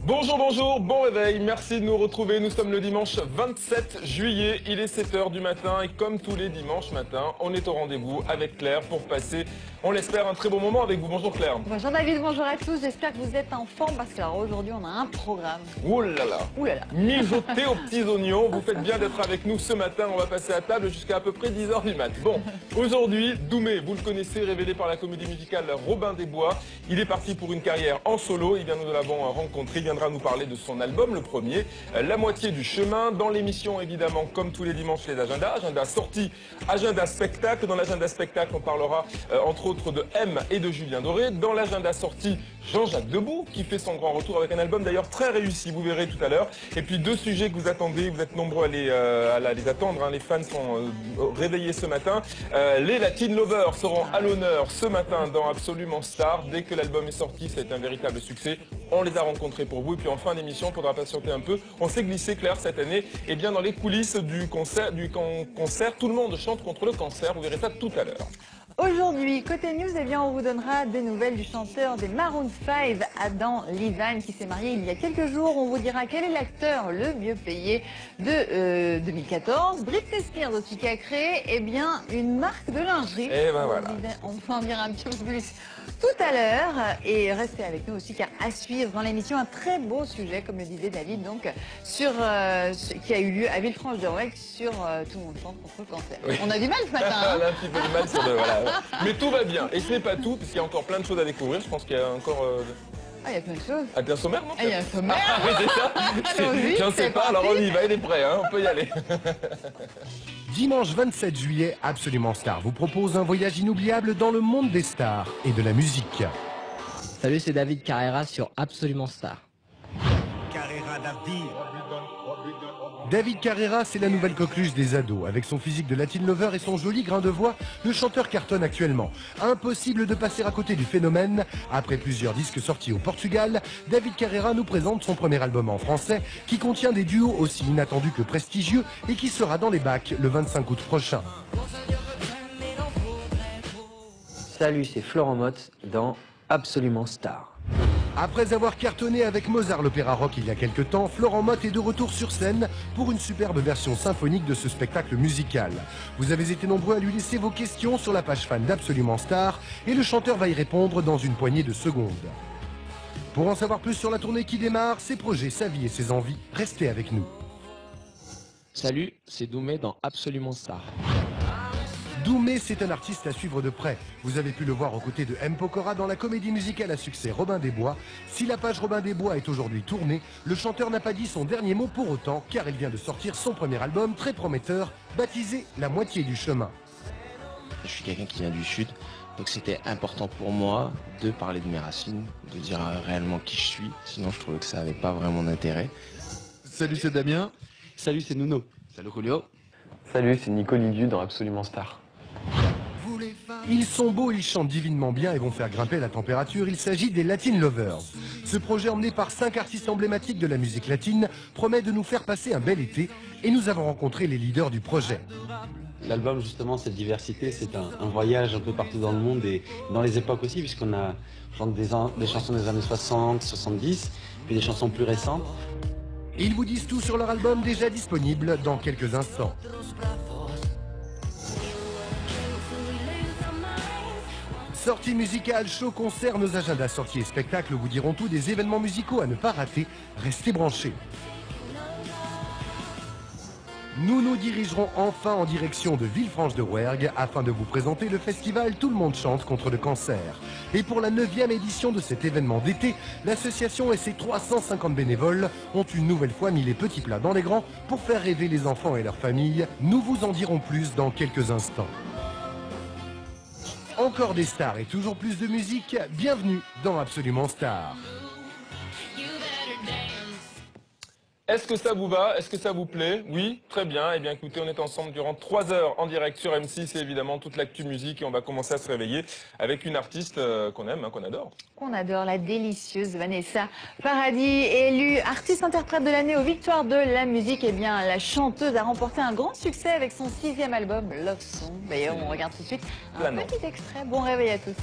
Bonjour, bonjour, bon réveil, merci de nous retrouver. Nous sommes le dimanche 27 juillet, il est 7 h du matin et comme tous les dimanches matins, on est au rendez-vous avec Claire pour passer, on l'espère, un très bon moment avec vous. Bonjour Claire. Bonjour David, bonjour à tous, j'espère que vous êtes en forme parce qu'aujourd'hui on a un programme. Ouh là là, mijoté aux petits oignons, vous faites bien d'être avec nous ce matin, on va passer à table jusqu'à à peu près 10 h du mat. Bon, aujourd'hui, Doumé, vous le connaissez, révélé par la comédie musicale Robin des Bois, il est parti pour une carrière en solo, et bien nous l'avons rencontré. Il viendra nous parler de son album, le premier, La moitié du chemin. Dans l'émission, évidemment, comme tous les dimanches, les agendas. Agenda sortie, agenda spectacle. Dans l'agenda spectacle, on parlera entre autres de M et de Julien Doré. Dans l'agenda sortie, Jean-Jacques Debout, qui fait son grand retour avec un album d'ailleurs très réussi, vous verrez tout à l'heure. Et puis deux sujets que vous attendez, vous êtes nombreux à les attendre, hein. Les fans sont réveillés ce matin. Les Latin Lovers seront à l'honneur ce matin dans Absolument Star. Dès que l'album est sorti, c'est un véritable succès. On les a rencontrés pour vous. Et puis en fin d'émission, il faudra patienter un peu. On s'est glissé, Claire, cette année, et bien dans les coulisses du concert. Tout le monde chante contre le cancer. Vous verrez ça tout à l'heure. Aujourd'hui, côté news, eh bien, on vous donnera des nouvelles du chanteur des Maroon 5, Adam Levine, qui s'est marié il y a quelques jours. On vous dira quel est l'acteur le mieux payé de 2014. Britney Spears aussi qui a créé une marque de lingerie. Et ben voilà. On vous en dira un petit peu plus tout à l'heure. Et restez avec nous aussi, car à suivre dans l'émission, un très beau sujet, comme le disait David, donc, sur ce qui a eu lieu à Villefranche-de-Rouergue sur Tout le monde chante contre le cancer. Oui. On a du mal ce matin. Hein. On a un petit peu de mal sur le... Voilà. Mais tout va bien. Et ce n'est pas tout, puisqu'il y a encore plein de choses à découvrir. Je pense qu'il y a encore... Ah, il y a plein de choses. Ah, t'es un sommaire, non? Ah, il y a un sommaire. Ah, oui, c'est ça. J'en sais pas, alors on y va, il est prêt, hein, on peut y aller. Dimanche 27 juillet, Absolument Star vous propose un voyage inoubliable dans le monde des stars et de la musique. Salut, c'est David Carrera sur Absolument Star. David Carrera, c'est la nouvelle coqueluche des ados. Avec son physique de Latin lover et son joli grain de voix, le chanteur cartonne actuellement. Impossible de passer à côté du phénomène. Après plusieurs disques sortis au Portugal, David Carrera nous présente son premier album en français qui contient des duos aussi inattendus que prestigieux et qui sera dans les bacs le 25 août prochain. Salut, c'est Florent Mott dans Absolument Star. Après avoir cartonné avec Mozart l'opéra rock il y a quelques temps, Florent Mott est de retour sur scène pour une superbe version symphonique de ce spectacle musical. Vous avez été nombreux à lui laisser vos questions sur la page fan d'Absolument Star et le chanteur va y répondre dans une poignée de secondes. Pour en savoir plus sur la tournée qui démarre, ses projets, sa vie et ses envies, restez avec nous. Salut, c'est Doumé dans Absolument Star. Doumé, c'est un artiste à suivre de près. Vous avez pu le voir aux côtés de M. Pokora dans la comédie musicale à succès Robin des Bois. Si la page Robin des Bois est aujourd'hui tournée, le chanteur n'a pas dit son dernier mot pour autant, car il vient de sortir son premier album très prometteur, baptisé La moitié du chemin. Je suis quelqu'un qui vient du Sud, donc c'était important pour moi de parler de mes racines, de dire réellement qui je suis, sinon je trouvais que ça n'avait pas vraiment d'intérêt. Salut, c'est Damien. Salut, c'est Nuno. Salut Julio. Salut, c'est Nico Liliu dans Absolument Star. Ils sont beaux, ils chantent divinement bien et vont faire grimper la température. Il s'agit des Latin Lovers. Ce projet emmené par 5 artistes emblématiques de la musique latine promet de nous faire passer un bel été et nous avons rencontré les leaders du projet. L'album, justement, cette diversité, c'est un voyage un peu partout dans le monde et dans les époques aussi, puisqu'on a des chansons des années 60, 70, puis des chansons plus récentes. Ils vous disent tout sur leur album déjà disponible dans quelques instants. Sorties musicales, shows, concerts, nos agendas sorties et spectacles vous diront tout des événements musicaux à ne pas rater. Restez branchés. Nous nous dirigerons enfin en direction de Villefranche-de-Rouergue afin de vous présenter le festival Tout le monde chante contre le cancer. Et pour la 9e édition de cet événement d'été, l'association et ses 350 bénévoles ont une nouvelle fois mis les petits plats dans les grands pour faire rêver les enfants et leurs familles. Nous vous en dirons plus dans quelques instants. Encore des stars et toujours plus de musique, bienvenue dans Absolument Star. Est-ce que ça vous va? Est-ce que ça vous plaît? Oui, très bien. Eh bien écoutez, on est ensemble durant 3 heures en direct sur M6 et évidemment toute l'actu musique et on va commencer à se réveiller avec une artiste qu'on aime, hein, qu'on adore. Qu'on adore, la délicieuse Vanessa Paradis, élue artiste-interprète de l'année aux Victoires de la musique. Eh bien, la chanteuse a remporté un grand succès avec son 6e album, Love Song. D'ailleurs, on regarde tout de suite un petit extrait. Bon réveil à tous.